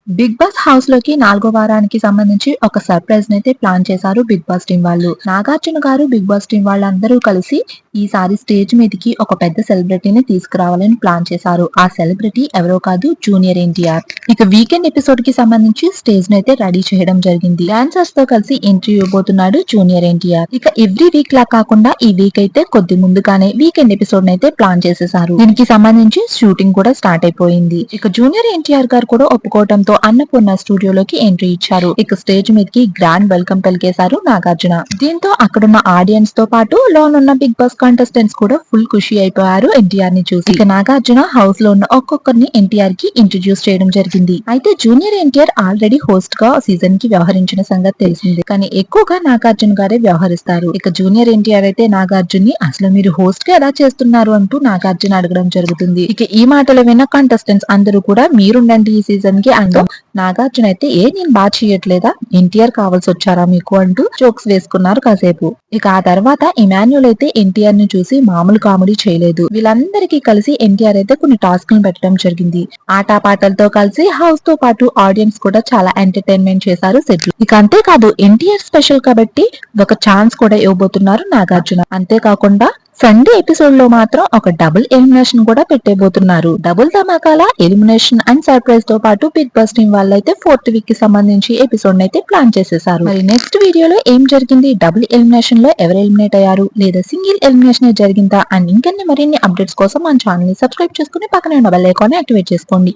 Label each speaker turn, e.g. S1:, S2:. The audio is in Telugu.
S1: బిగ్ బాస్ హౌస్ లోకి 4వ వారానికి సంబంధించి ఒక సర్ప్రైజ్ నైతే ప్లాన్ చేశారు బిగ్ బాస్ టీం వాళ్ళు. నాగార్జున గారు బిగ్ బాస్ టీం వాళ్ళందరూ కలిసి ఈసారి స్టేజ్ మీదకి ఒక పెద్ద సెలబ్రిటీని తీసుకురావాలని ప్లాన్ చేశారు. ఆ సెలబ్రిటీ ఎవరో కాదు, జూనియర్ ఎన్టీఆర్. ఇక వీకెండ్ ఎపిసోడ్ కి సంబంధించి స్టేజ్ నైతే రెడీ చేయడం జరిగింది. డాన్సర్స్ తో కలిసి ఎంట్రీ ఇవ్వబోతున్నాడు జూనియర్ ఎన్టీఆర్. ఇక ఎవ్రీ వీక్ లా కాకుండా ఈ వీక్ అయితే కొద్ది ముందుగానే వీకెండ్ ఎపిసోడ్ నైతే ప్లాన్ చేసేసారు. దీనికి సంబంధించి షూటింగ్ కూడా స్టార్ట్ అయిపోయింది. ఇక జూనియర్ ఎన్టీఆర్ గారు కూడా ఒప్పుకోవడంతో అన్నపూర్ణ స్టూడియోలోకి ఎంట్రీ ఇచ్చారు. ఇక స్టేజ్ మీదకి గ్రాండ్ వెల్కమ్ పలికేశారు నాగార్జున. దీంతో అక్కడున్న ఆడియన్స్ తో పాటు లోనున్న బిగ్ బాస్ కంటెస్టెంట్స్ కూడా ఫుల్ ఖుషి అయిపోయారు ఎన్టీఆర్ ని చూసి. ఇక నాగార్జున హౌస్ లో ఉన్న ఒక్కొక్కరిని ఎన్టీఆర్ కి ఇంట్రడ్యూస్ చేయడం జరిగింది. అయితే జూనియర్ ఎన్టీఆర్ ఆల్రెడీ హోస్ట్ గా సీజన్ కి వ్యవహరించిన సంగతి తెలిసింది. కానీ ఎక్కువగా నాగార్జున గారే వ్యవహరిస్తారు. ఇక జూనియర్ ఎన్టీఆర్ అయితే నాగార్జున్ ని అసలు మీరు హోస్ట్ గా ఎలా చేస్తున్నారు అంటూ నాగార్జున అడగడం జరుగుతుంది. ఇక ఈ మాటలు విన్న కంటెస్టెంట్స్ అందరూ కూడా మీరుండండి ఈ సీజన్ కి అంటూ నాగార్జున అయితే నేను బాగా చేయట్లేదా, ఎన్టీఆర్ కావాల్సి వచ్చారా మీకు అంటూ జోక్స్ వేసుకున్నారు కాసేపు. ఇక ఆ తర్వాత ఇమాన్యుల్ అయితే ఎన్టీఆర్ ని చూసి మామూలు కామెడీ చేయలేదు. వీళ్ళందరికీ కలిసి ఎన్టీఆర్ అయితే కొన్ని టాస్క్లను పెట్టడం జరిగింది. ఆటపాటలతో కలిసి హౌస్ తో పాటు ఆడియన్స్ కూడా చాలా ఎంటర్టైన్మెంట్ చేశారు సెట్లు. ఇక అంతేకాదు ఎన్టీఆర్ స్పెషల్ కాబట్టి ఒక ఛాన్స్ కూడా ఇవ్వబోతున్నారు నాగార్జున. అంతేకాకుండా సండే ఎపిసోడ్ లో మాత్రం ఒక డబుల్ ఎలిమినేషన్ కూడా పెట్టేబోతున్నారు. డబుల్ ధమాకాల ఎలిమినేషన్ అండ్ సర్ప్రైజ్ తో పాటు బిగ్ బాస్ టీం వాళ్ళైతే 4th వీక్ కి సంబంధించి ఎపిసోడ్ అయితే ప్లాన్ చేసేసారు. మరి నెక్స్ట్ వీడియోలో ఏం జరిగింది, డబుల్ ఎలిమినేషన్ లో ఎవరు ఎలిమినేట్ అయ్యారు, లేదా సింగిల్ ఎలిమినేషన్ జరిగిందా అండ్ ఇంకెన్ని మరిన్ని అప్డేట్స్ కోసం మన ఛానల్ ని సబ్స్క్రైబ్ చేసుకుని పక్కనే ఉన్న బెల్ ఐకాన్ ని యాక్టివేట్ చేసుకోండి.